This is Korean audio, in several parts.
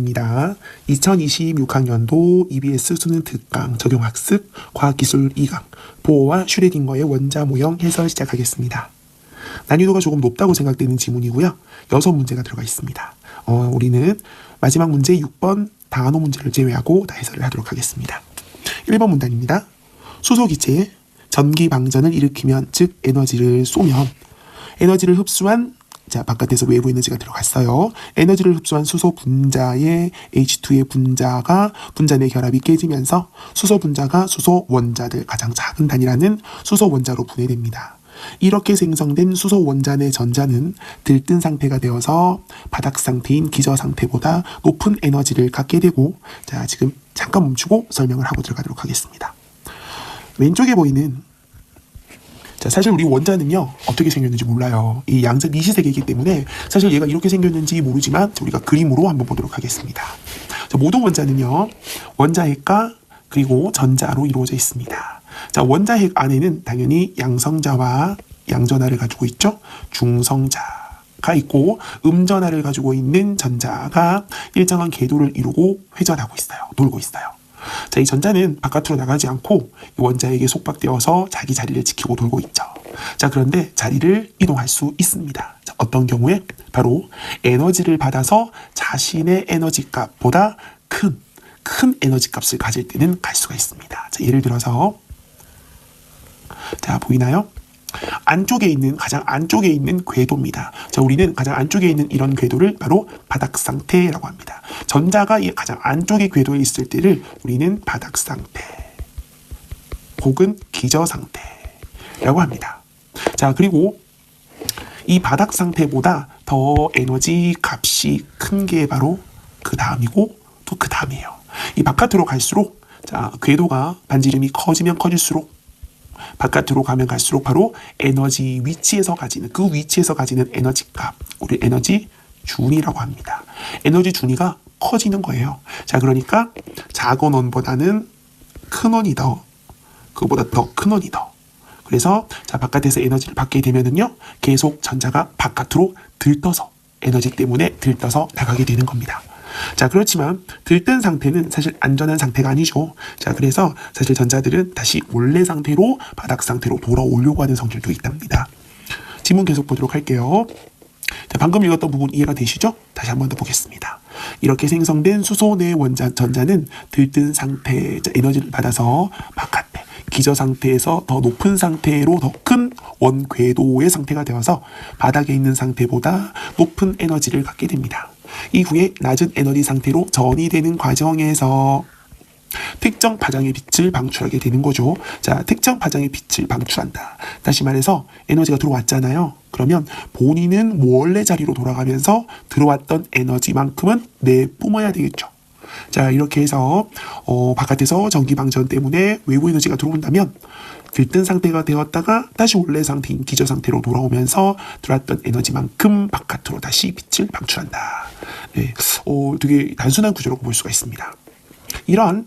입니다. 2026학년도 EBS 수능 특강 적용학습 과학기술 2강 보어와 슈레딩거의 원자 모형 해설 시작하겠습니다. 난이도가 조금 높다고 생각되는 지문이고요. 6문제가 들어가 있습니다. 우리는 마지막 문제 6번 단어 문제를 제외하고 다 해설을 하도록 하겠습니다. 1번 문단입니다. 수소기체에 전기 방전을 일으키면, 즉 에너지를 쏘면 에너지를 흡수한 바깥에서 외부 에너지가 들어갔어요. 에너지를 흡수한 수소 분자의 H2의 분자 내 결합이 깨지면서 수소 분자가 수소 원자들 가장 작은 단위라는 수소 원자로 분해됩니다. 이렇게 생성된 수소 원자 내 전자는 들뜬 상태가 되어서 바닥 상태인 기저 상태보다 높은 에너지를 갖게 되고, 지금 잠깐 멈추고 설명을 하고 들어가도록 하겠습니다. 왼쪽에 보이는 사실 우리 원자는요 어떻게 생겼는지 몰라요. 이 양자 미시세계이기 때문에 사실 얘가 이렇게 생겼는지 모르지만 우리가 그림으로 한번 보도록 하겠습니다. 모든 원자는요 원자핵과 그리고 전자로 이루어져 있습니다. 원자핵 안에는 당연히 양성자와 양전하를 가지고 있죠. 중성자가 있고 음전하를 가지고 있는 전자가 일정한 궤도를 이루고 회전하고 있어요. 돌고 있어요. 이 전자는 바깥으로 나가지 않고 원자에게 속박되어서 자기 자리를 지키고 돌고 있죠. 그런데 자리를 이동할 수 있습니다. 어떤 경우에? 바로 에너지를 받아서 자신의 에너지 값보다 큰 에너지 값을 가질 때는 갈 수가 있습니다. 예를 들어서 보이나요? 가장 안쪽에 있는 궤도입니다. 우리는 가장 안쪽에 있는 이런 궤도를 바로 바닥 상태라고 합니다. 전자가 가장 안쪽의 궤도에 있을 때를 우리는 바닥 상태 혹은 기저 상태라고 합니다. 그리고 이 바닥 상태보다 더 에너지 값이 큰 게 바로 그 다음이고 또 그 다음이에요. 이 바깥으로 갈수록 궤도가 반지름이 커지면 커질수록 바깥으로 가면 갈수록 바로 에너지 위치에서 가지는 에너지 값, 우리 에너지 준위라고 합니다. 에너지 준위가 커지는 거예요. 그러니까 작은 원보다는 큰 원이 그거보다 더 큰 원이 그래서 바깥에서 에너지를 받게 되면은요 계속 전자가 바깥으로 들떠서 에너지 때문에 들떠서 나가게 되는 겁니다. 그렇지만 들뜬 상태는 사실 안전한 상태가 아니죠. 그래서 사실 전자들은 다시 원래 상태로 바닥 상태로 돌아오려고 하는 성질도 있답니다. 지문 계속 보도록 할게요. 방금 읽었던 부분 이해가 되시죠? 다시 한 번 더 보겠습니다. 이렇게 생성된 수소 내 전자는 들뜬 상태 에너지를 받아서 바깥에 기저 상태에서 더 높은 상태로 더 큰 원궤도의 상태가 되어서 바닥에 있는 상태보다 높은 에너지를 갖게 됩니다. 이후에 낮은 에너지 상태로 전이 되는 과정에서 특정 파장의 빛을 방출하게 되는 거죠. 특정 파장의 빛을 방출한다. 다시 말해서 에너지가 들어왔잖아요. 그러면 본인은 원래 자리로 돌아가면서 들어왔던 에너지만큼은 내뿜어야 되겠죠. 이렇게 해서 바깥에서 전기방전 때문에 외부 에너지가 들어온다면 들뜬 상태가 되었다가 다시 원래 상태인 기저 상태로 돌아오면서 들어왔던 에너지만큼 바깥으로 다시 빛을 방출한다. 되게 단순한 구조라고 볼 수가 있습니다. 이러한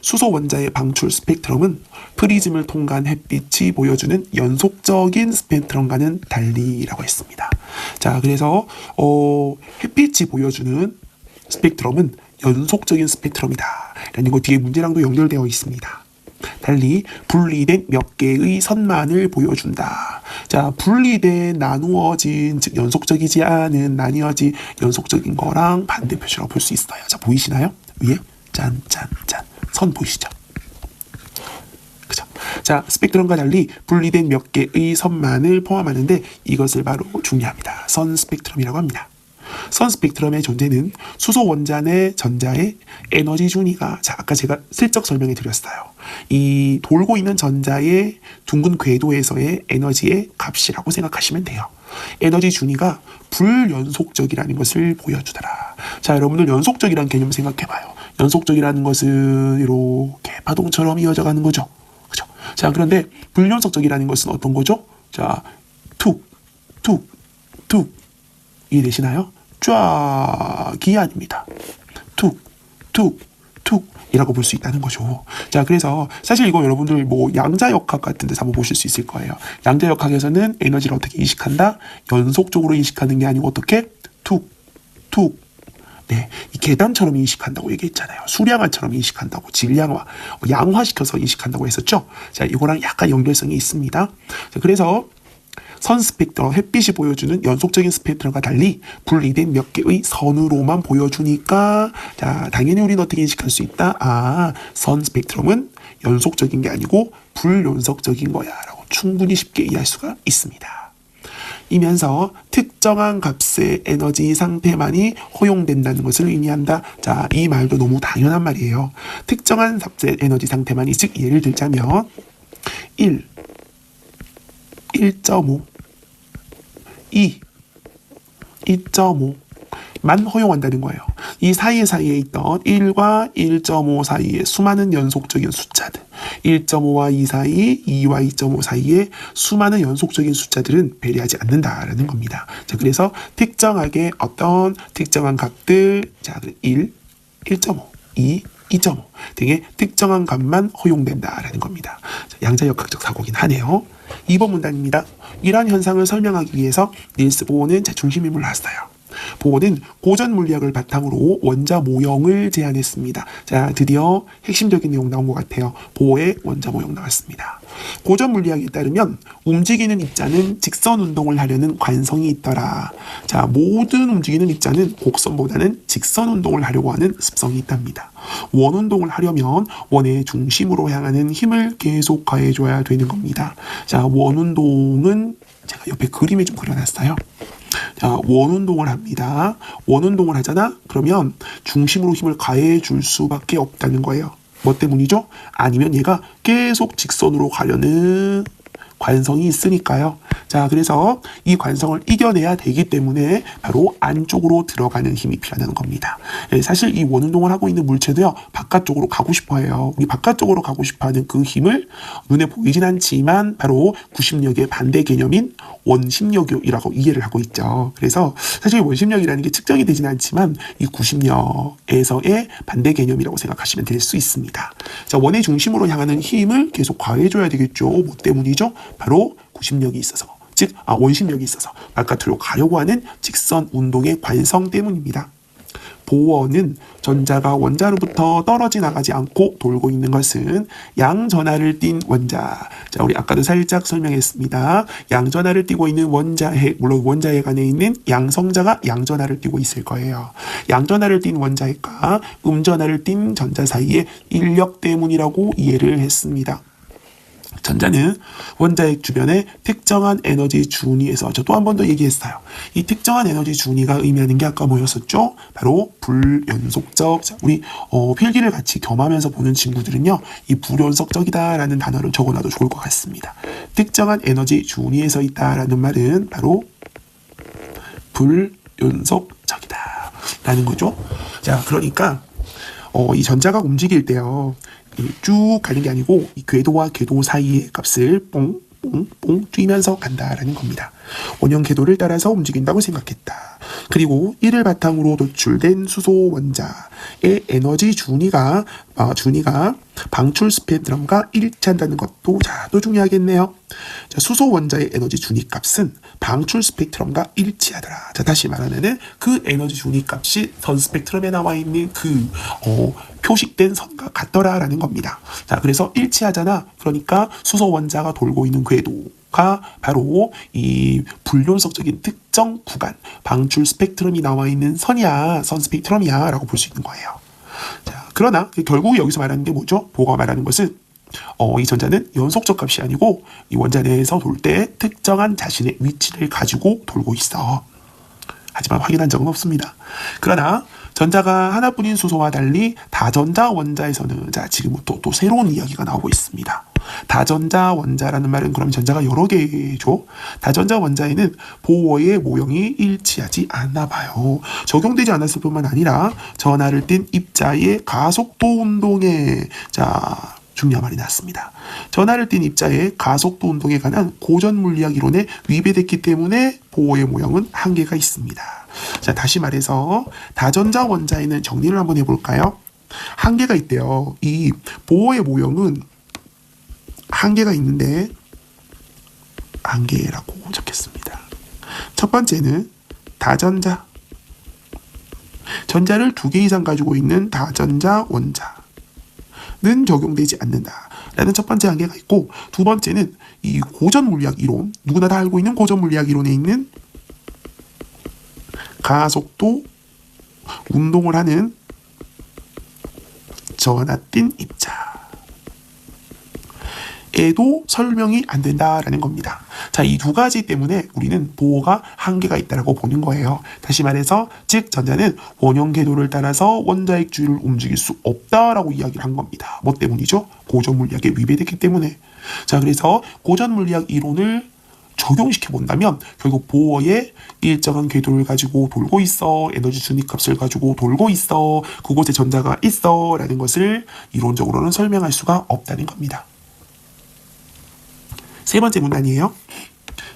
수소 원자의 방출 스펙트럼은 프리즘을 통과한 햇빛이 보여주는 연속적인 스펙트럼과는 달리라고 했습니다. 그래서 햇빛이 보여주는 스펙트럼은 연속적인 스펙트럼이다 라는 거 뒤에 문제랑도 연결되어 있습니다. 달리 분리된 몇 개의 선만을 보여준다. 분리된 나누어진, 즉 연속적이지 않은 나뉘어진 연속적인 거랑 반대 표시라고 볼 수 있어요. 보이시나요? 위에 짠짠짠 선 보이시죠? 그죠? 스펙트럼과 달리 분리된 몇 개의 선만을 포함하는데 이것을 바로 중요합니다. 선 스펙트럼이라고 합니다. 선 스펙트럼의 존재는 수소 원자 내 전자의 에너지 준위가 아까 제가 슬쩍 설명해 드렸어요. 이 돌고 있는 전자의 둥근 궤도에서의 에너지의 값이라고 생각하시면 돼요. 에너지 준위가 불연속적이라는 것을 보여주더라. 여러분들 연속적이라는 개념 생각해봐요. 연속적이라는 것은 이렇게 파동처럼 이어져 가는 거죠. 그죠? 그런데 불연속적이라는 것은 어떤 거죠? 툭 이해되시나요? 쫙이 아닙니다. 툭 이라고 볼 수 있다는 거죠. 그래서 사실 이거 여러분들 양자역학 같은 데서 한번 보실 수 있을 거예요. 양자역학에서는 에너지를 어떻게 인식한다? 연속적으로 인식하는 게 아니고 어떻게? 툭 툭. 네, 이 계단처럼 인식한다고 얘기했잖아요. 수량화처럼 인식한다고, 질량화, 양화시켜서 인식한다고 했었죠. 자, 이거랑 약간 연결성이 있습니다. 자, 그래서 선 스펙트럼, 햇빛이 보여주는 연속적인 스펙트럼과 달리 분리된 몇 개의 선으로만 보여주니까, 자, 당연히 우리는 어떻게 인식할 수 있다? 선 스펙트럼은 연속적인 게 아니고 불연속적인 거야 라고 충분히 쉽게 이해할 수가 있습니다. 이면서 특정한 값의 에너지 상태만이 허용된다는 것을 의미한다. 자, 이 말도 너무 당연한 말이에요. 특정한 값의 에너지 상태만이, 즉 예를 들자면 1, 1.5, 2, 2.5만 허용한다는 거예요. 이 사이에 있던 1과 1.5 사이의 수많은 연속적인 숫자들, 1.5와 2 사이, 2와 2.5 사이의 수많은 연속적인 숫자들은 배려하지 않는다라는 겁니다. 자, 그래서 특정하게 어떤 특정한 값들, 자, 1, 1.5, 2, 2.5 등의 특정한 값만 허용된다라는 겁니다. 자, 양자역학적 사고긴 하네요. 2번 문단입니다. 이러한 현상을 설명하기 위해서 닐스 보어는 중심임을 놨어요. 보어는 고전 물리학을 바탕으로 원자 모형을 제안했습니다. 자, 드디어 핵심적인 내용 나온 것 같아요. 보어의 원자 모형 나왔습니다. 고전 물리학에 따르면 움직이는 입자는 직선 운동을 하려는 관성이 있더라. 자, 모든 움직이는 입자는 곡선보다는 직선 운동을 하려고 하는 습성이 있답니다. 원 운동을 하려면 원의 중심으로 향하는 힘을 계속 가해줘야 되는 겁니다. 자, 원 운동은 제가 옆에 그림에 좀 그려놨어요. 자, 원운동을 합니다. 원운동을 하잖아? 그러면 중심으로 힘을 가해 줄 수밖에 없다는 거예요. 뭐 때문이죠? 아니면 얘가 계속 직선으로 가려는 관성이 있으니까요. 자, 그래서 이 관성을 이겨내야 되기 때문에 바로 안쪽으로 들어가는 힘이 필요하다는 겁니다. 사실 이 원운동을 하고 있는 물체도요, 바깥쪽으로 가고 싶어 해요. 우리 바깥쪽으로 가고 싶어 하는 그 힘을 눈에 보이진 않지만 바로 구심력의 반대 개념인 원심력이라고 이해를 하고 있죠. 그래서 사실 원심력이라는 게 측정이 되진 않지만 이 구심력에서의 반대 개념이라고 생각하시면 될 수 있습니다. 자, 원의 중심으로 향하는 힘을 계속 가해줘야 되겠죠. 뭐 때문이죠? 바로 구심력이 있어서, 즉 원심력이 있어서 바깥으로 가려고 하는 직선 운동의 관성 때문입니다. 보어는 전자가 원자로부터 떨어져 나가지 않고 돌고 있는 것은 양전하를 띤 원자. 자, 우리 아까도 살짝 설명했습니다. 양전하를 띠고 있는 원자핵, 물론 원자핵 안에 있는 양성자가 양전하를 띠고 있을 거예요. 양전하를 띤 원자핵과 음전하를 띤 전자 사이의 인력 때문이라고 이해를 했습니다. 전자는 원자핵 주변에 특정한 에너지 준위에서, 저 또 한 번 더 얘기했어요. 이 특정한 에너지 준위가 의미하는 게 아까 뭐였었죠? 바로 불연속적. 자, 우리 필기를 같이 겸하면서 보는 친구들은요, 이 불연속적이다라는 단어를 적어놔도 좋을 것 같습니다. 특정한 에너지 준위에서 있다라는 말은 바로 불연속적이다라는 거죠. 자, 그러니까 이 전자가 움직일 때요, 쭉 가는 게 아니고 이 궤도와 궤도 사이의 값을 뽕뽕뽕 뛰면서 간다라는 겁니다. 원형 궤도를 따라서 움직인다고 생각했다. 그리고 이를 바탕으로 도출된 수소 원자의 에너지 준위가 방출 스펙트럼과 일치한다는 것도 또 중요하겠네요. 자, 수소 원자의 에너지 준위 값은 방출 스펙트럼과 일치하더라. 자, 다시 말하면은 그 에너지 준위 값이 선 스펙트럼에 나와 있는 그 표식된 선과 같더라라는 겁니다. 자, 그래서 일치하잖아. 그러니까 수소 원자가 돌고 있는 궤도가 바로 이 불연속적인 특정 구간, 방출 스펙트럼이 나와 있는 선이야, 선 스펙트럼이야 라고 볼 수 있는 거예요. 자, 그러나 결국 여기서 말하는 게 뭐죠? 보가 말하는 것은 이 전자는 연속적 값이 아니고 이 원자 내에서 돌 때 특정한 자신의 위치를 가지고 돌고 있어. 하지만 확인한 적은 없습니다. 그러나 전자가 하나뿐인 수소와 달리 다전자 원자에서는, 자, 지금부터 또 새로운 이야기가 나오고 있습니다. 다전자 원자라는 말은 그럼 전자가 여러 개죠. 다전자 원자에는 보어의 모형이 일치하지 않나 봐요. 적용되지 않았을 뿐만 아니라 전하를 띤 입자의 가속도 운동에, 자, 중요한 말이 나왔습니다. 전하를 띤 입자의 가속도 운동에 관한 고전 물리학 이론에 위배됐기 때문에 보어의 모형은 한계가 있습니다. 자, 다시 말해서 다전자 원자에는 정리를 한번 해볼까요? 한계가 있대요. 이 보어의 모형은 한계가 있는데, 한계라고 적겠습니다. 첫 번째는 다전자 전자를 2개 이상 가지고 있는 다전자 원자는 적용되지 않는다라는 첫 번째 한계가 있고, 두 번째는 이 고전 물리학 이론, 누구나 다 알고 있는 고전 물리학 이론에 있는 가속도 운동을 하는 전하띤 입자에도 설명이 안 된다라는 겁니다. 자, 이 두 가지 때문에 우리는 보호가 한계가 있다라고 보는 거예요. 다시 말해서 즉 전자는 원형 궤도를 따라서 원자핵 주위를 움직일 수 없다라고 이야기를 한 겁니다. 뭐 때문이죠? 고전 물리학에 위배됐기 때문에. 자, 그래서 고전 물리학 이론을 적용시켜 본다면 결국 보어에 일정한 궤도를 가지고 돌고 있어, 에너지 준위값을 가지고 돌고 있어, 그곳에 전자가 있어 라는 것을 이론적으로는 설명할 수가 없다는 겁니다. 세 번째 문단이에요.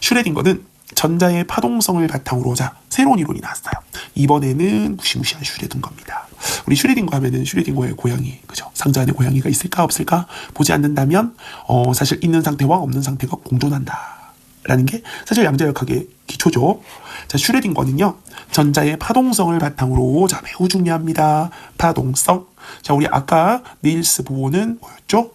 슈레딩거는 전자의 파동성을 바탕으로 새로운 이론이 나왔어요. 이번에는 무시무시한 슈레딩거입니다. 우리 슈레딩거 하면은 슈레딩거의 고양이, 그죠? 상자 안에 고양이가 있을까 없을까 보지 않는다면 사실 있는 상태와 없는 상태가 공존한다 라는 게 사실 양자역학의 기초죠. 자, 슈레딩거는요, 전자의 파동성을 바탕으로, 매우 중요합니다. 파동성. 자, 우리 아까 닐스 보어는 뭐였죠?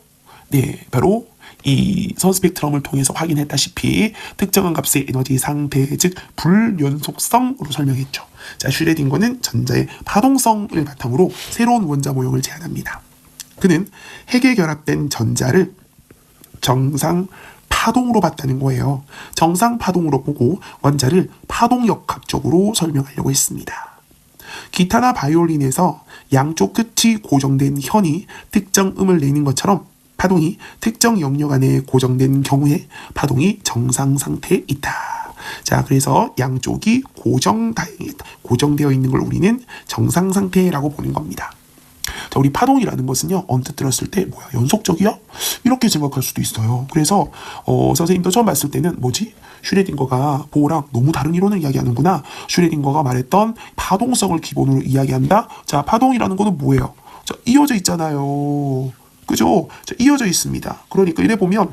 네, 바로 이 선스펙트럼을 통해서 확인했다시피 특정한 값의 에너지 상태, 즉 불연속성으로 설명했죠. 자, 슈레딩거는 전자의 파동성을 바탕으로 새로운 원자 모형을 제안합니다. 그는 핵에 결합된 전자를 정상 파동으로 봤다는 거예요. 정상 파동으로 보고 원자를 파동역학적으로 설명하려고 했습니다. 기타나 바이올린에서 양쪽 끝이 고정된 현이 특정 음을 내는 것처럼 파동이 특정 영역 안에 고정된 경우에 파동이 정상 상태에 있다. 자, 그래서 양쪽이 고정되어 있는 걸 우리는 정상 상태라고 보는 겁니다. 자, 우리 파동이라는 것은요, 언뜻 들었을 때 연속적이야? 이렇게 생각할 수도 있어요. 그래서 선생님도 처음 봤을 때는 슈레딩거가 보호랑 너무 다른 이론을 이야기하는구나. 슈레딩거가 말했던 파동성을 기본으로 이야기한다. 자, 파동이라는 거는 뭐예요? 자, 이어져 있잖아요. 그죠? 자, 이어져 있습니다. 그러니까 이래 보면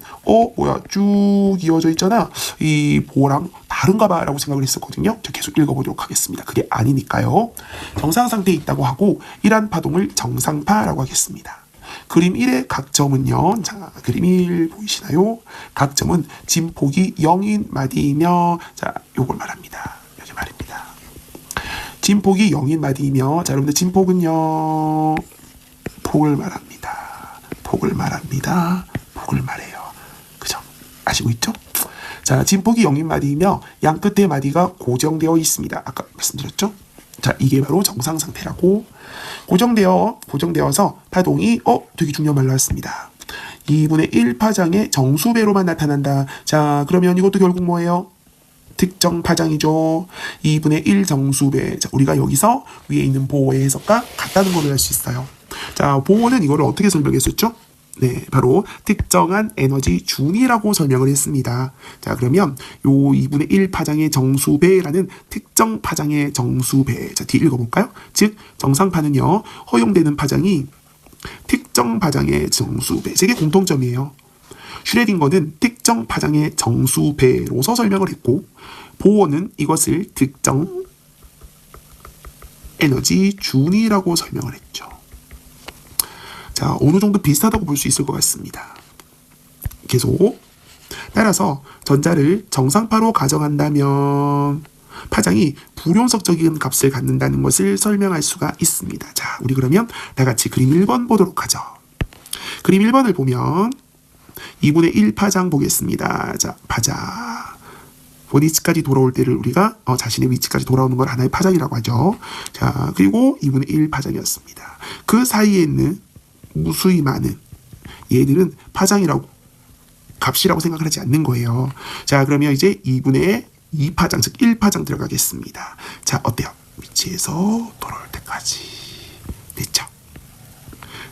쭉 이어져 있잖아. 이 보호랑 다른가 봐 라고 생각을 했었거든요. 자, 계속 읽어보도록 하겠습니다. 그게 아니니까요. 정상 상태에 있다고 하고 이러한 파동을 정상파라고 하겠습니다. 그림 1의 각점은요. 자, 그림 1 보이시나요? 각점은 진폭이 0인 마디이며, 자, 요걸 말합니다. 여기 말입니다. 진폭이 0인 마디이며, 자, 여러분들 진폭은요, 폭을 말합니다. 폭을 말해요. 그죠? 아시고 있죠? 자, 진폭이 0인 마디이며 양 끝에 마디가 고정되어 있습니다. 아까 말씀드렸죠? 자, 이게 바로 정상 상태라고. 고정되어서 파동이 되게 중요한 말 나왔습니다. 2분의 1 파장의 정수배로만 나타난다. 자, 그러면 이것도 결국 뭐예요? 특정 파장이죠. 2분의 1 정수배. 자, 우리가 여기서 위에 있는 보호의 해석과 같다는 걸 알 수 있어요. 자, 보호는 이거를 어떻게 설명했었죠? 네, 바로 특정한 에너지 준위라고 설명을 했습니다. 자, 그러면 요 2분의 1 파장의 정수배라는 특정 파장의 정수배. 자, 뒤 읽어볼까요? 즉, 정상파는요, 허용되는 파장이 특정 파장의 정수배. 이게 공통점이에요. 슈레딩거는 특정 파장의 정수배로서 설명을 했고, 보어는 이것을 특정 에너지 준위라고 설명을 했죠. 자, 어느 정도 비슷하다고 볼 수 있을 것 같습니다. 계속. 따라서 전자를 정상파로 가정한다면 파장이 불연속적인 값을 갖는다는 것을 설명할 수가 있습니다. 자, 우리 그러면 다 같이 그림 1번 보도록 하죠. 그림 1번을 보면 2분의 1 파장 보겠습니다. 자, 파장. 원위치까지 돌아올 때를 우리가 자신의 위치까지 돌아오는 걸 하나의 파장이라고 하죠. 자, 그리고 2분의 1 파장이었습니다. 그 사이에 있는 무수히 많은 얘들은 파장이라고, 값이라고 생각을 하지 않는 거예요. 자, 그러면 이제 2분의 2 파장, 즉 1 파장 들어가겠습니다. 자, 어때요? 위치에서 돌아올 때까지 됐죠?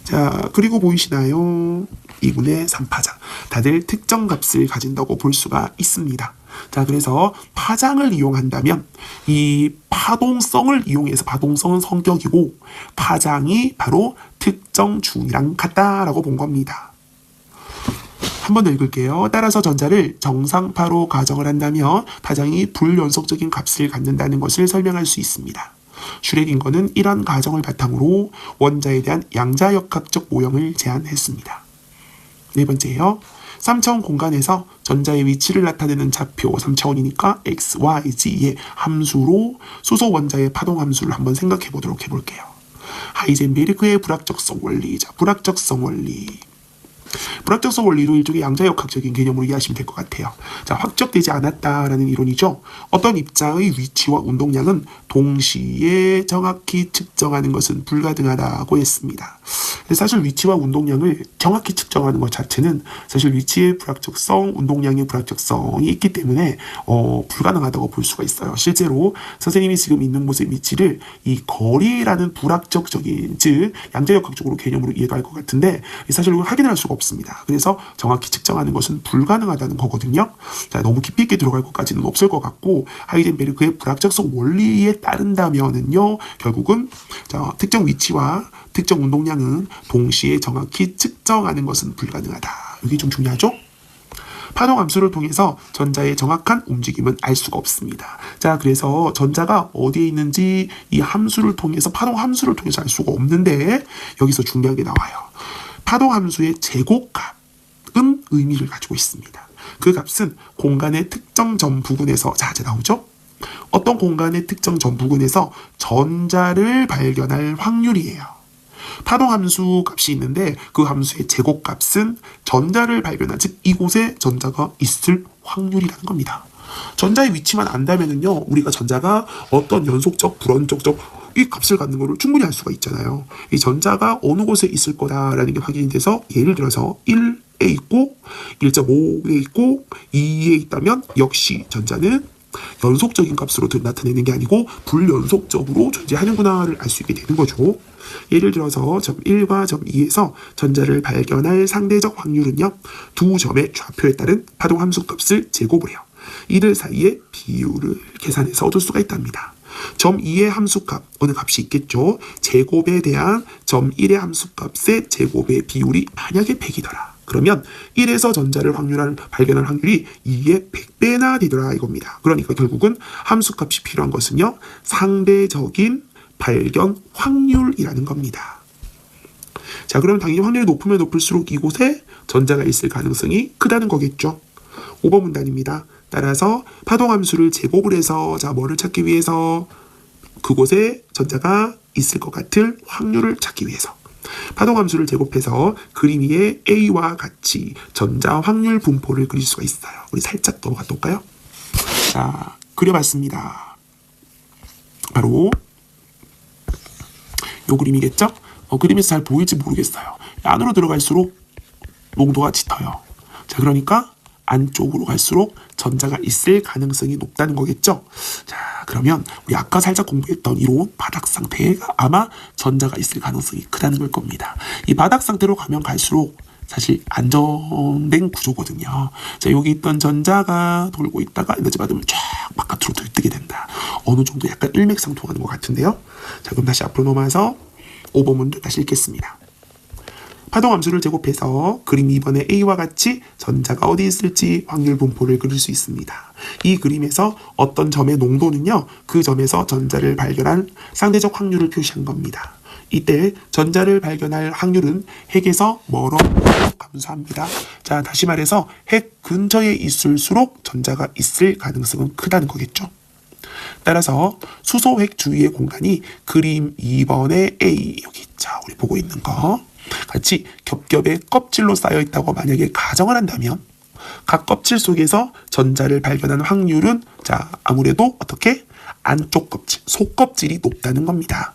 자, 그리고 보이시나요? 2분의 3 파장. 다들 특정 값을 가진다고 볼 수가 있습니다. 자, 그래서 파장을 이용한다면 이 파동성을 이용해서, 파동성은 성격이고 파장이 바로 특정 중이랑 같다라고 본 겁니다. 한 번 더 읽을게요. 따라서 전자를 정상파로 가정을 한다면 파장이 불연속적인 값을 갖는다는 것을 설명할 수 있습니다. 슈레딩거는 이러한 가정을 바탕으로 원자에 대한 양자역학적 모형을 제안했습니다. 네 번째예요. 3차원 공간에서 전자의 위치를 나타내는 좌표 3차원이니까 x, y, z의 함수로 수소 원자의 파동 함수를 한번 생각해 보도록 해볼게요. 하이젠베르크의 불확정성 원리. 자, 불확정성 원리. 불확정성 원리도 일종의 양자역학적인 개념으로 이해하시면 될 것 같아요. 자, 확정되지 않았다라는 이론이죠. 어떤 입자의 위치와 운동량은 동시에 정확히 측정하는 것은 불가능하다고 했습니다. 사실 위치와 운동량을 정확히 측정하는 것 자체는 사실 위치의 불확정성, 운동량의 불확정성이 있기 때문에 불가능하다고 볼 수가 있어요. 실제로 선생님이 지금 있는 곳의 위치를 이 거리라는 불확정적인, 즉 양자역학적으로 개념으로 이해가 할 것 같은데 사실 확인할 수가 없습니다. 그래서 정확히 측정하는 것은 불가능하다는 거거든요. 자, 너무 깊이 있게 들어갈 것까지는 없을 것 같고, 하이젠베르크의 불확정성 원리에 따른다면은요, 결국은 자, 특정 위치와 특정 운동량은 동시에 정확히 측정하는 것은 불가능하다. 이게 좀 중요하죠? 파동 함수를 통해서 전자의 정확한 움직임은 알 수가 없습니다. 자, 그래서 전자가 어디에 있는지 이 함수를 통해서, 파동 함수를 통해서 알 수가 없는데 여기서 중요한 게 나와요. 파동 함수의 제곱값은 의미를 가지고 있습니다. 그 값은 공간의 특정 점 부근에서, 자, 이제 나오죠? 어떤 공간의 특정 점 부근에서 전자를 발견할 확률이에요. 파동 함수 값이 있는데 그 함수의 제곱값은 전자를 발견한, 즉 이곳에 전자가 있을 확률이라는 겁니다. 전자의 위치만 안다면은요, 우리가 전자가 어떤 연속적, 불연속적 이 값을 갖는 거를 충분히 알 수가 있잖아요. 이 전자가 어느 곳에 있을 거다라는 게 확인이 돼서, 예를 들어서 1에 있고 1.5에 있고 2에 있다면 역시 전자는 연속적인 값으로 나타내는 게 아니고 불연속적으로 존재하는구나를 알 수 있게 되는 거죠. 예를 들어서 점 1과 점 2에서 전자를 발견할 상대적 확률은요, 두 점의 좌표에 따른 파동 함수 값을 제곱을 해요. 이들 사이의 비율을 계산해서 얻을 수가 있답니다. 점 2의 함수값, 어느 값이 있겠죠. 제곱에 대한 점 1의 함수값의 제곱의 비율이 만약에 100이더라. 그러면 1에서 전자를 발견할 확률이 2의 100배나 되더라 이겁니다. 그러니까 결국은 함수값이 필요한 것은요, 상대적인 발견 확률이라는 겁니다. 자, 그럼 당연히 확률이 높으면 높을수록 이곳에 전자가 있을 가능성이 크다는 거겠죠. 5번 문단입니다. 따라서 파동함수를 제곱을 해서, 자, 뭐를 찾기 위해서? 그곳에 전자가 있을 것 같을 확률을 찾기 위해서 파동함수를 제곱해서 그림 위에 A와 같이 전자 확률 분포를 그릴 수가 있어요. 우리 살짝 넘어가 볼까요? 자, 그려봤습니다. 바로 요 그림이겠죠? 그림에서 잘 보일지 모르겠어요. 안으로 들어갈수록 농도가 짙어요. 자, 그러니까 안쪽으로 갈수록 전자가 있을 가능성이 높다는 거겠죠. 자, 그러면 우리 아까 살짝 공부했던 이론 바닥 상태가 아마 전자가 있을 가능성이 크다는 걸 겁니다. 이 바닥 상태로 가면 갈수록 사실 안정된 구조거든요. 자, 여기 있던 전자가 돌고 있다가 에너지 받으면 쫙 바깥으로 들뜨게 된다. 어느 정도 약간 일맥상통하는 것 같은데요. 자, 그럼 다시 앞으로 넘어와서 5번 문제 다시 읽겠습니다. 파동함수를 제곱해서 그림 2번의 A와 같이 전자가 어디 있을지 확률 분포를 그릴 수 있습니다. 이 그림에서 어떤 점의 농도는요, 그 점에서 전자를 발견할 상대적 확률을 표시한 겁니다. 이때 전자를 발견할 확률은 핵에서 멀어질수록 감소합니다. 자, 다시 말해서 핵 근처에 있을수록 전자가 있을 가능성은 크다는 거겠죠. 따라서 수소핵 주위의 공간이 그림 2번의 A, 여기 있죠. 우리 보고 있는 거 같이 겹겹의 껍질로 쌓여 있다고 만약에 가정을 한다면 각 껍질 속에서 전자를 발견하는 확률은, 자, 아무래도 어떻게? 안쪽 껍질, 속껍질이 높다는 겁니다.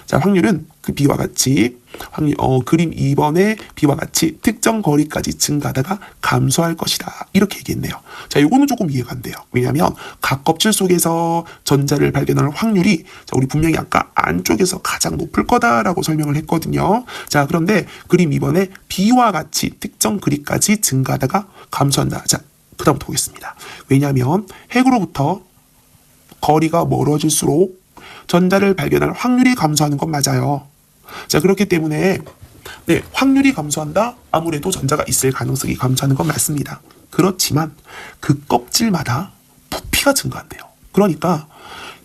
자, 확률은 그 B와 같이 그림 2번의 B와 같이 특정 거리까지 증가하다가 감소할 것이다. 이렇게 얘기했네요. 자, 요거는 조금 이해가 안 돼요. 왜냐하면 각 껍질 속에서 전자를 발견할 확률이, 자, 우리 분명히 아까 안쪽에서 가장 높을 거다라고 설명을 했거든요. 자, 그런데 그림 2번에 B와 같이 특정 거리까지 증가하다가 감소한다. 자, 그 다음부터 보겠습니다. 왜냐하면 핵으로부터 거리가 멀어질수록 전자를 발견할 확률이 감소하는 건 맞아요. 자, 그렇기 때문에 네, 확률이 감소한다? 아무래도 전자가 있을 가능성이 감소하는 건 맞습니다. 그렇지만 그 껍질마다 부피가 증가한대요. 그러니까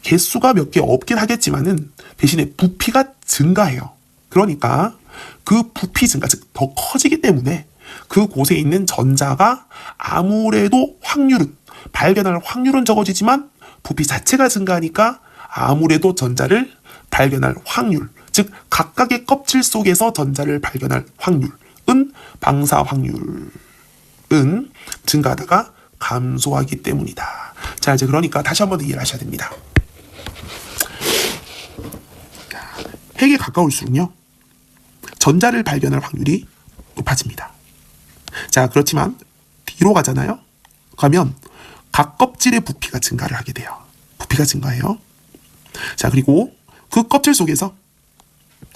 개수가 몇 개 없긴 하겠지만은 대신에 부피가 증가해요. 그러니까 그 부피 증가, 즉 더 커지기 때문에 그곳에 있는 전자가 아무래도 발견할 확률은 적어지지만 부피 자체가 증가하니까 아무래도 전자를 발견할 확률, 즉 각각의 껍질 속에서 전자를 발견할 확률은 방사 확률은 증가하다가 감소하기 때문이다. 자, 이제 그러니까 다시 한 번 더 이해를 하셔야 됩니다. 핵에 가까울수록요, 전자를 발견할 확률이 높아집니다. 자, 그렇지만 뒤로 가잖아요. 가면 각 껍질의 부피가 증가를 하게 돼요. 부피가 증가해요. 자, 그리고 그 껍질 속에서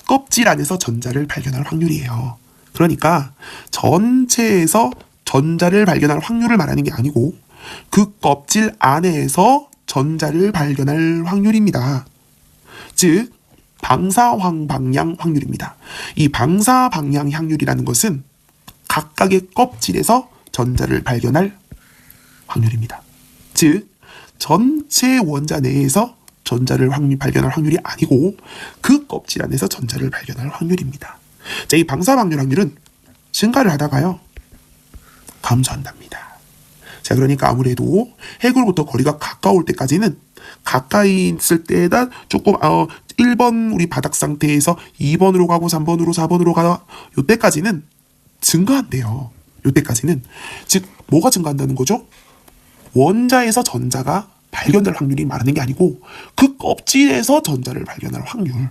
껍질 안에서 전자를 발견할 확률이에요. 그러니까 전체에서 전자를 발견할 확률을 말하는 게 아니고 그 껍질 안에서 전자를 발견할 확률입니다. 즉 방사방량 확률입니다. 이 방사방량 확률이라는 것은 각각의 껍질에서 전자를 발견할 확률입니다. 즉 전체 원자 내에서 전자를 발견할 확률이 아니고 그 껍질 안에서 전자를 발견할 확률입니다. 자, 이 방사방률 확률은 증가를 하다가요 감소한답니다. 자, 그러니까 아무래도 해구로부터 거리가 가까울 때까지는 가까이 있을 때에다 조금 1번 우리 바닥 상태에서 2번으로 가고 3번으로 4번으로 가다 요때까지는 증가한대요. 요때까지는. 즉 뭐가 증가한다는 거죠? 원자에서 전자가 발견될 확률이 많은 게 아니고 그 껍질에서 전자를 발견할 확률.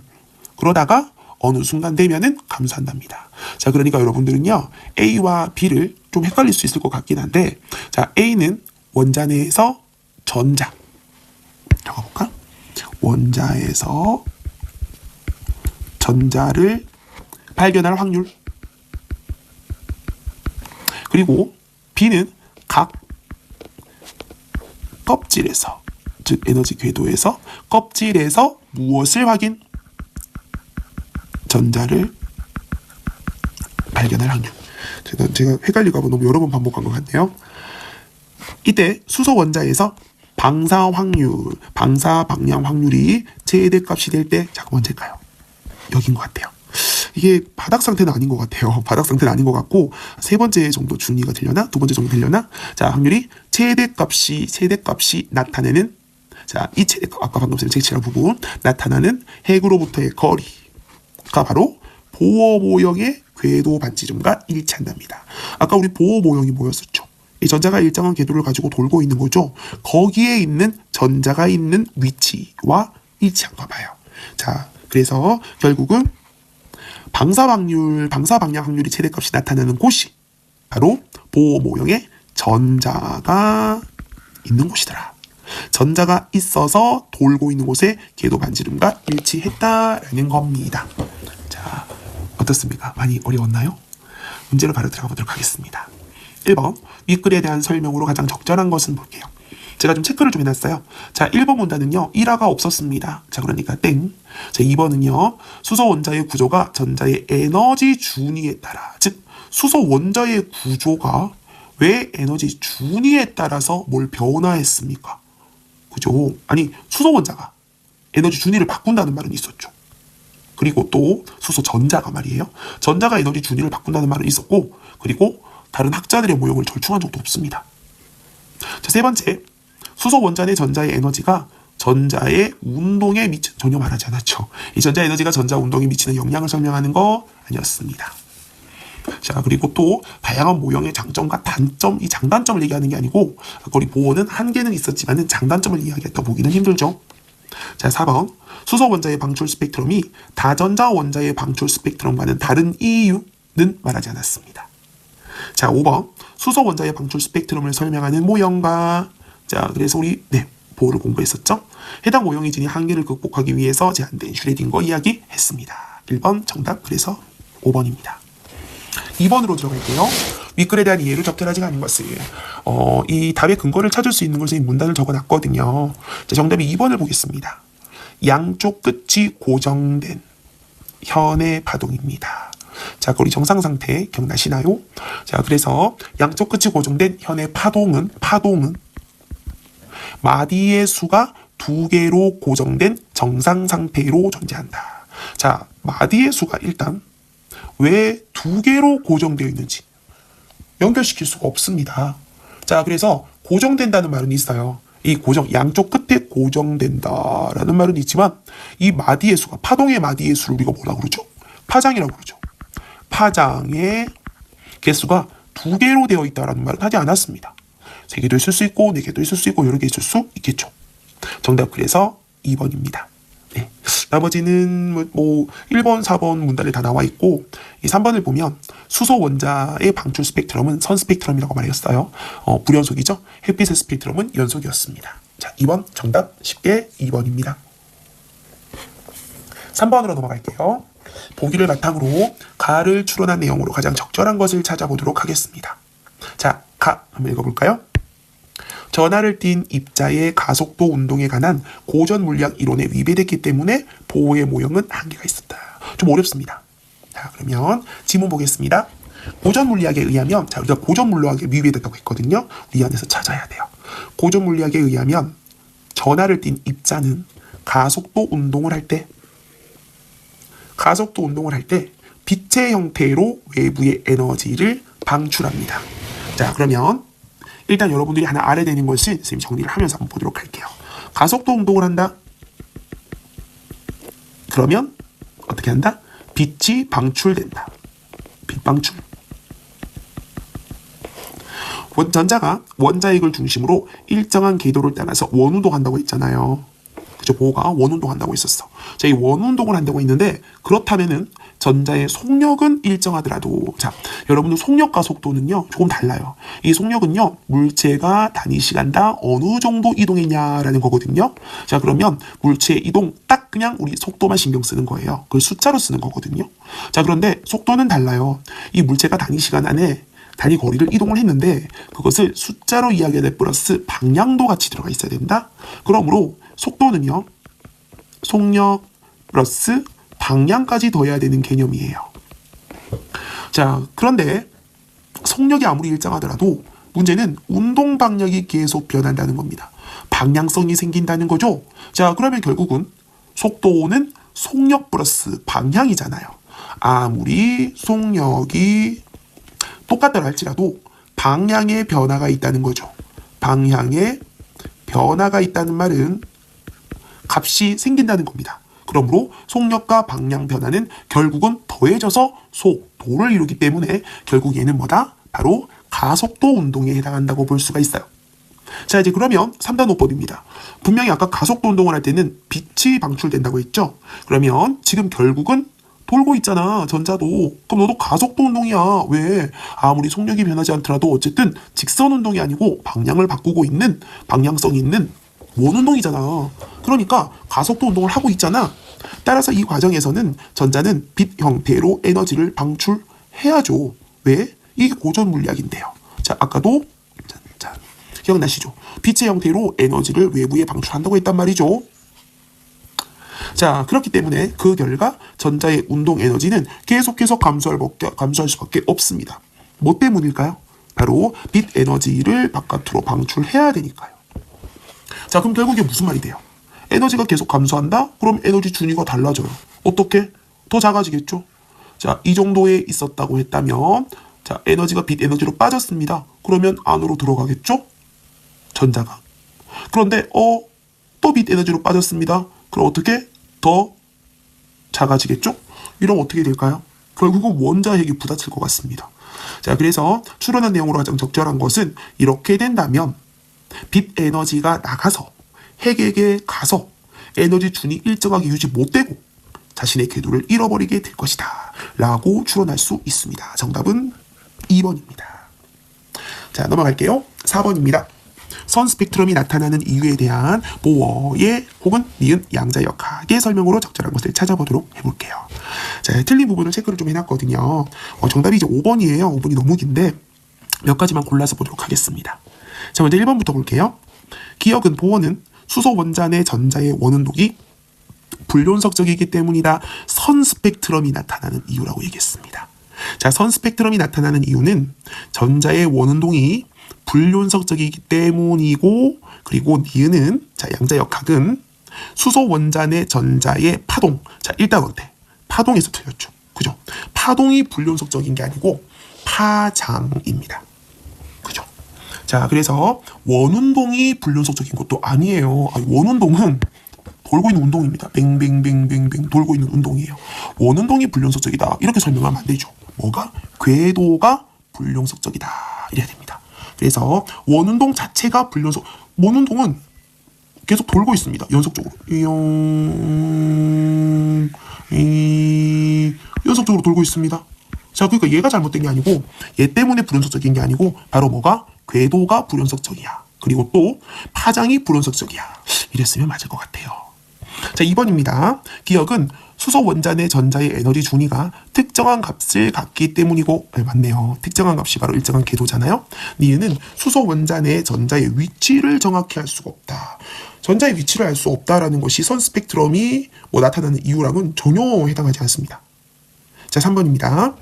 그러다가 어느 순간 되면은 감소한답니다. 자, 그러니까 여러분들은요 A와 B를 좀 헷갈릴 수 있을 것 같긴 한데, 자, A는 원자 내에서 전자, 적어볼까? 원자에서 전자를 발견할 확률. 그리고 B는 각 껍질에서, 즉 에너지 궤도에서 껍질에서 무엇을 확인? 전자를 발견할 확률. 제가 헷갈리고 한번 너무 여러 번 반복한 것 같네요. 이때 수소 원자에서 방사 방량 확률이 최대값이 될 때 잠깐 언제일까요? 여긴 것 같아요. 이게 바닥 상태는 아닌 것 같아요. 바닥 상태는 아닌 것 같고 세 번째 정도 중위가 되려나? 두 번째 정도 되려나? 자, 확률이 최대값이 나타내는, 자, 이 최대값, 아까 방금 제가 제시한 부분 나타나는 핵으로부터의 거리가 바로 보호 모형의 궤도 반지름과 일치한답니다. 아까 우리 보호 모형이 뭐였었죠? 이 전자가 일정한 궤도를 가지고 돌고 있는 거죠. 거기에 있는 전자가 있는 위치와 일치한가 봐요. 자, 그래서 결국은 방사방량 확률이 최대값이 나타나는 곳이 바로 보호 모형에 전자가 있는 곳이더라. 전자가 있어서 돌고 있는 곳에 궤도 반지름과 일치했다라는 겁니다. 자, 어떻습니까? 많이 어려웠나요? 문제로 바로 들어가 보도록 하겠습니다. 1번, 윗글에 대한 설명으로 가장 적절한 것은 볼게요. 제가 좀 체크를 좀 해놨어요. 자, 1번 문단은요, 일화가 없었습니다. 자, 그러니까 땡. 자, 2번은요, 수소 원자의 구조가 전자의 에너지 준위에 따라, 즉 수소 원자의 구조가 왜 에너지 준위에 따라서 뭘 변화했습니까? 그죠? 아니, 수소 원자가 에너지 준위를 바꾼다는 말은 있었죠. 그리고 또 수소 전자가 말이에요. 전자가 에너지 준위를 바꾼다는 말은 있었고, 그리고 다른 학자들의 모형을 절충한 적도 없습니다. 자, 세 번째, 수소 원자 내 전자의 에너지가 전자의 운동에 전혀 말하지 않았죠. 이 전자 에너지가 전자 운동에 미치는 영향을 설명하는 거 아니었습니다. 자, 그리고 또 다양한 모형의 장점과 단점, 이 장단점을 얘기하는 게 아니고 우리 보호는 한계는 있었지만 장단점을 이야기했다 보기는 힘들죠. 자, 4번, 수소 원자의 방출 스펙트럼이 다전자 원자의 방출 스펙트럼과는 다른 이유는 말하지 않았습니다. 자, 5번, 수소 원자의 방출 스펙트럼을 설명하는 모형과, 자, 그래서 우리 보호를 공부했었죠. 해당 모형이 지닌 한계를 극복하기 위해서 제안된 슈레딩거 이야기 했습니다. 1번 정답, 그래서 5번입니다. 2번으로 들어갈게요. 윗글에 대한 이해를 적절하지 않은 것을, 이 답의 근거를 찾을 수 있는 것을 이 문단을 적어놨거든요. 자, 정답이 2번을 보겠습니다. 양쪽 끝이 고정된 현의 파동입니다. 자, 우리 정상 상태 기억나시나요? 자, 그래서 양쪽 끝이 고정된 현의 파동은 마디의 수가 두 개로 고정된 정상 상태로 존재한다. 자, 마디의 수가 일단 왜 두 개로 고정되어 있는지 연결시킬 수가 없습니다. 자, 그래서 고정된다는 말은 있어요. 이 고정, 양쪽 끝에 고정된다라는 말은 있지만 이 마디의 수가, 파동의 마디의 수를 우리가 뭐라고 그러죠? 파장이라고 그러죠. 파장의 개수가 두 개로 되어 있다라는 말은 하지 않았습니다. 세 개도 있을 수 있고 네 개도 있을 수 있고 여러 개 있을 수 있겠죠. 정답 그래서 2번입니다. 네. 나머지는 뭐 1번, 4번 문단에 다 나와 있고 이 3번을 보면 수소 원자의 방출 스펙트럼은 선 스펙트럼이라고 말했어요. 불연속이죠. 햇빛의 스펙트럼은 연속이었습니다. 자, 2번 정답 쉽게 2번입니다. 3번으로 넘어갈게요. 보기를 바탕으로 가를 추론한 내용으로 가장 적절한 것을 찾아보도록 하겠습니다. 자, 가 한번 읽어볼까요? 전하를 띤 입자의 가속도 운동에 관한 고전 물리학 이론에 위배됐기 때문에 보호의 모형은 한계가 있었다. 좀 어렵습니다. 자, 그러면 지문 보겠습니다. 고전 물리학에 의하면, 자, 우리가 고전 물리학에 위배됐다고 했거든요. 우리 안에서 찾아야 돼요. 고전 물리학에 의하면 전하를 띤 입자는 가속도 운동을 할 때 빛의 형태로 외부의 에너지를 방출합니다. 자, 그러면 일단 여러분들이 하나 알아야 되는 것을 선생님이 정리를 하면서 한번 보도록 할게요. 가속도 운동을 한다. 그러면 어떻게 한다? 빛이 방출된다. 빛 방출. 전자가 원자핵을 중심으로 일정한 궤도를 따라서 원운동한다고 했잖아요. 그죠? 보호가 원운동한다고 했었어. 자, 이 원운동을 한다고 했는데 그렇다면은 전자의 속력은 일정하더라도, 자, 여러분들 속력과 속도는요 조금 달라요. 이 속력은요 물체가 단위 시간당 어느 정도 이동했냐라는 거거든요. 자, 그러면 물체의 이동 딱 그냥 우리 속도만 신경 쓰는 거예요. 그걸 숫자로 쓰는 거거든요. 자, 그런데 속도는 달라요. 이 물체가 단위 시간 안에 단위 거리를 이동을 했는데 그것을 숫자로 이야기해야 될 플러스 방향도 같이 들어가 있어야 된다. 그러므로 속도는요 속력 플러스 방향까지 더해야 되는 개념이에요. 자, 그런데 속력이 아무리 일정하더라도 문제는 운동 방향이 계속 변한다는 겁니다. 방향성이 생긴다는 거죠. 자, 그러면 결국은 속도는 속력 플러스 방향이잖아요. 아무리 속력이 똑같다고 할지라도 방향의 변화가 있다는 거죠. 방향의 변화가 있다는 말은 값이 생긴다는 겁니다. 그러므로 속력과 방향 변화는 결국은 더해져서 속도를 이루기 때문에 결국 얘는 뭐다? 바로 가속도 운동에 해당한다고 볼 수가 있어요. 자, 이제 그러면 3단원법입니다. 분명히 아까 가속도 운동을 할 때는 빛이 방출된다고 했죠? 그러면 지금 결국은 돌고 있잖아, 전자도. 그럼 너도 가속도 운동이야. 왜? 아무리 속력이 변하지 않더라도 어쨌든 직선 운동이 아니고 방향을 바꾸고 있는, 방향성이 있는 원운동이잖아. 그러니까 가속도 운동을 하고 있잖아. 따라서 이 과정에서는 전자는 빛 형태로 에너지를 방출해야죠. 왜? 이게 고전 물리학인데요. 자, 아까도 자, 기억나시죠? 빛의 형태로 에너지를 외부에 방출한다고 했단 말이죠. 자, 그렇기 때문에 그 결과 전자의 운동 에너지는 계속해서 감소할 수밖에 없습니다. 뭐 때문일까요? 바로 빛 에너지를 바깥으로 방출해야 되니까요. 자, 그럼 결국에 무슨 말이 돼요? 에너지가 계속 감소한다? 그럼 에너지 준위가 달라져요. 어떻게? 더 작아지겠죠? 자, 이 정도에 있었다고 했다면, 자, 에너지가 빛 에너지로 빠졌습니다. 그러면 안으로 들어가겠죠? 전자가. 그런데 또 빛 에너지로 빠졌습니다. 그럼 어떻게? 더 작아지겠죠? 이러면 어떻게 될까요? 결국은 원자핵이 부딪힐 것 같습니다. 자, 그래서 추론한 내용으로 가장 적절한 것은 이렇게 된다면 빛 에너지가 나가서 핵에게 가서 에너지 준이 일정하게 유지 못되고 자신의 궤도를 잃어버리게 될 것이다 라고 추론할 수 있습니다. 정답은 2번입니다. 자, 넘어갈게요. 4번입니다. 선 스펙트럼이 나타나는 이유에 대한 보어의 혹은 니은 양자역학의 설명으로 적절한 것을 찾아보도록 해볼게요. 자, 틀린 부분을 체크를 좀 해놨거든요. 정답이 이제 5번이에요. 5번이 너무 긴데 몇 가지만 골라서 보도록 하겠습니다. 자, 먼저 1번부터 볼게요. 기억은 보어는 수소 원자 내 전자의 원운동이 불연속적이기 때문이다. 선 스펙트럼이 나타나는 이유라고 얘기했습니다. 자, 선 스펙트럼이 나타나는 이유는 전자의 원운동이 불연속적이기 때문이고, 그리고 니은은 자 양자역학은 수소 원자의 전자의 파동. 자 일단 어때? 파동에서 틀렸죠. 그죠? 파동이 불연속적인 게 아니고 파장입니다. 그죠? 자 그래서 원운동이 불연속적인 것도 아니에요. 원운동은 돌고 있는 운동입니다. 뱅뱅뱅뱅뱅 돌고 있는 운동이에요. 원운동이 불연속적이다. 이렇게 설명하면 안 되죠. 뭐가? 궤도가 불연속적이다. 이래야 됩니다. 그래서 원운동 자체가 불연속, 원운동은 계속 돌고 있습니다. 연속적으로. 연속적으로 돌고 있습니다. 자, 그러니까 얘가 잘못된 게 아니고 얘 때문에 불연속적인 게 아니고 바로 뭐가? 궤도가 불연속적이야. 그리고 또 파장이 불연속적이야. 이랬으면 맞을 것 같아요. 자, 2번입니다. 기억은 수소 원자 내 전자의 에너지 준위가 특정한 값을 갖기 때문이고, 맞네요. 특정한 값이 바로 일정한 궤도잖아요. 니은은 수소 원자 내 전자의 위치를 정확히 알 수가 없다. 전자의 위치를 알 수 없다라는 것이 선 스펙트럼이 나타나는 이유랑은 전혀 해당하지 않습니다. 자, 3번입니다.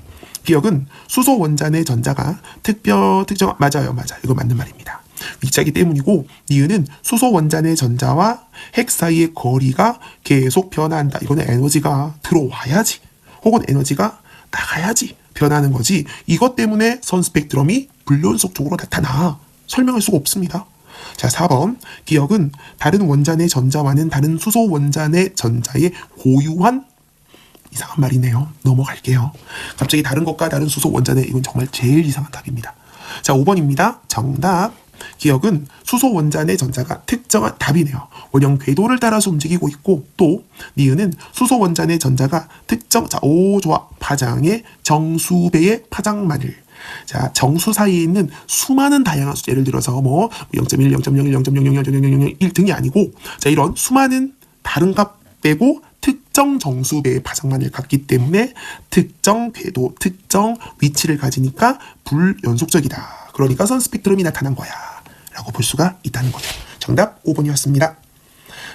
기억은 수소 원자 내 전자가 맞아요. 이거 맞는 말입니다. 위치하기 때문이고, 니은은 수소 원자 내 전자와 핵 사이의 거리가 계속 변한다. 이거는 에너지가 들어와야지, 혹은 에너지가 나가야지 변하는 거지. 이것 때문에 선 스펙트럼이 불연속적으로 나타나. 설명할 수가 없습니다. 자, 4번. 기억은 다른 원자 내 전자와는 다른 수소 원자 내 전자의 고유한, 이상한 말이네요. 넘어갈게요. 갑자기 다른 것과 다른 수소 원자 내, 이건 정말 제일 이상한 답입니다. 자, 5번입니다. 정답. 기억은 수소 원자 내 전자가 특정한, 답이네요. 원형 궤도를 따라서 움직이고 있고, 또 니은은 수소 원자 내 전자가 좋아. 파장의 정수배의 파장만을. 자, 정수 사이에 있는 수많은 다양한 수, 예를 들어서 0.1, 0.01, 0.00, 0.0001 등이 아니고, 자, 이런 수많은 다른 값 빼고 특정 정수배의 파장만을 갖기 때문에 특정 궤도, 특정 위치를 가지니까 불연속적이다. 그러니까 선 스펙트럼이 나타난 거야 라고 볼 수가 있다는 거죠. 정답 5번이었습니다.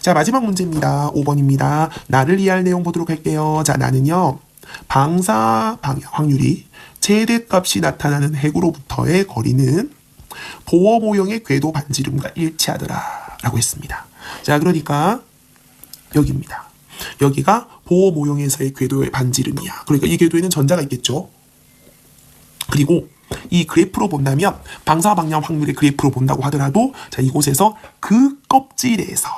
자, 마지막 문제입니다. 5번입니다. 나를 이해할 내용 보도록 할게요. 자, 나는요, 방사 방향 확률이 최대값이 나타나는 핵으로부터의 거리는 보어 모형의 궤도 반지름과 일치하더라 라고 했습니다. 자, 그러니까 여기입니다. 여기가 보어 모형에서의 궤도의 반지름이야. 그러니까 이 궤도에는 전자가 있겠죠. 그리고 이 그래프로 본다면, 방사 방향 확률의 그래프로 본다고 하더라도, 자, 이곳에서 그 껍질에서,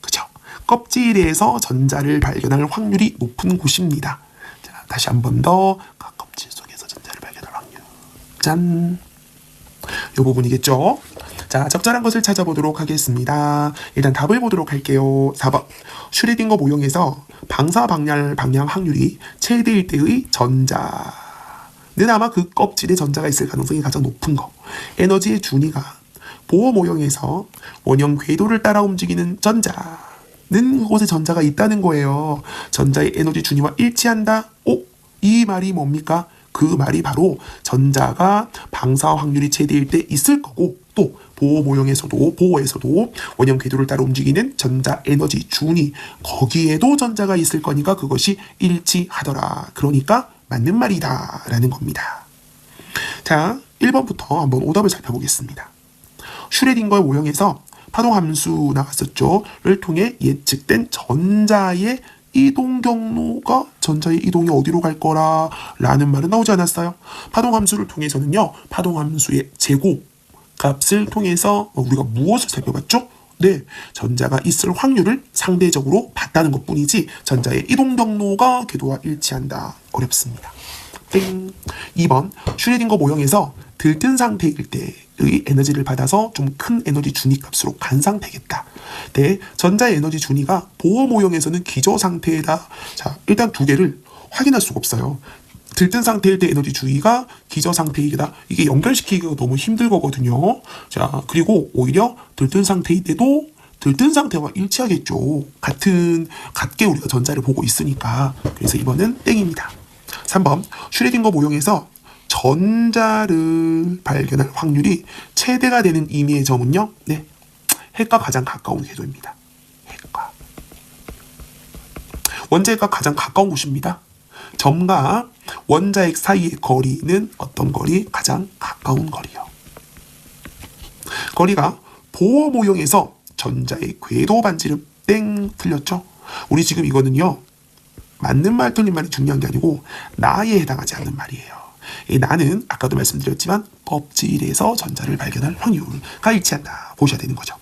그죠? 껍질에서 전자를 발견할 확률이 높은 곳입니다. 자, 다시 한 번 더. 껍질 속에서 전자를 발견할 확률. 짠. 이 부분이겠죠? 자, 적절한 것을 찾아보도록 하겠습니다. 일단 답을 보도록 할게요. 4번. 슈레딩거 모형에서 방사 방향 확률이 최대일 때의 전자는 아마 그 껍질에 전자가 있을 가능성이 가장 높은 거. 에너지의 준위가 보어 모형에서 원형 궤도를 따라 움직이는 전자는 그곳에 전자가 있다는 거예요. 전자의 에너지 준위와 일치한다. 이 말이 뭡니까? 그 말이 바로 전자가 방사 확률이 최대일 때 있을 거고, 또 보어에서도 원형 궤도를 따라 움직이는 전자 에너지 준위, 거기에도 전자가 있을 거니까 그것이 일치하더라. 그러니까 맞는 말이다 라는 겁니다. 자, 1번부터 한번 오답을 살펴보겠습니다. 슈레딩거 모형에서 파동함수 나왔었죠.를 통해 예측된 전자의 이동 경로가, 전자의 이동이 어디로 갈 거라 라는 말은 나오지 않았어요. 파동함수를 통해서는요, 파동함수의 제곱 값을 통해서 우리가 무엇을 살펴봤죠? 네, 전자가 있을 확률을 상대적으로 봤다는 것 뿐이지 전자의 이동 경로가 궤도와 일치한다. 어렵습니다. 땡. 2번. 슈레딩거 모형에서 들뜬 상태일 때의 에너지를 받아서 좀 큰 에너지 준위 값으로 간상되겠다. 네, 전자의 에너지 준위가 보어 모형에서는 기저 상태에다, 자, 일단 두 개를 확인할 수가 없어요. 들뜬 상태일 때 에너지 준위가 기저 상태이다. 이게 연결시키기가 너무 힘들 거거든요. 자, 그리고 오히려 들뜬 상태일 때도 들뜬 상태와 일치하겠죠. 같게 우리가 전자를 보고 있으니까. 그래서 이번은 땡입니다. 3번. 슈레딩거 모형에서 전자를 발견할 확률이 최대가 되는 의미의 점은요, 네, 핵과 가장 가까운 궤도입니다. 핵과 원자핵과 가장 가까운 곳입니다. 점과 원자핵 사이의 거리는 어떤 거리? 가장 가까운 거리요. 거리가 보호 모형에서 전자의 궤도 반지름 땡 틀렸죠? 우리 지금 이거는요. 맞는 말 틀린 말이 중요한 게 아니고 나에 해당하지 않는 말이에요. 이 나는 아까도 말씀드렸지만 법질에서 전자를 발견할 확률과 일치한다. 보셔야 되는 거죠.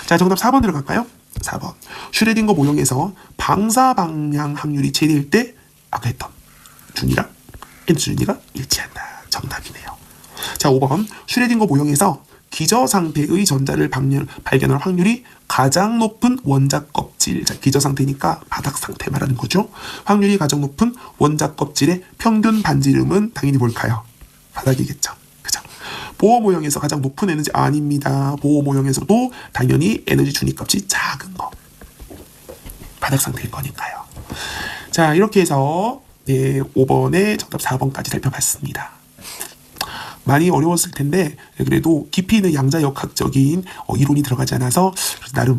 자, 정답 4번 들어갈까요? 4번. 슈레딩거 모형에서 방사 방향 확률이 제일 때 아까 했던 준이랑 N준이가 일치한다. 정답이네요. 자, 5번. 슈레딩거 모형에서 기저 상태의 전자를 발견할 확률이 가장 높은 원자 껍질. 자, 기저 상태니까 바닥 상태 말하는 거죠. 확률이 가장 높은 원자 껍질의 평균 반지름은 당연히 뭘까요? 바닥이겠죠. 그죠? 보호 모형에서 가장 높은 에너지 아닙니다. 보호 모형에서도 당연히 에너지 준위값이 작은 거. 바닥 상태일 거니까요. 자, 이렇게 해서 5번에 정답 4번까지 살펴봤습니다. 많이 어려웠을 텐데 그래도 깊이 있는 양자역학적인 이론이 들어가지 않아서 나름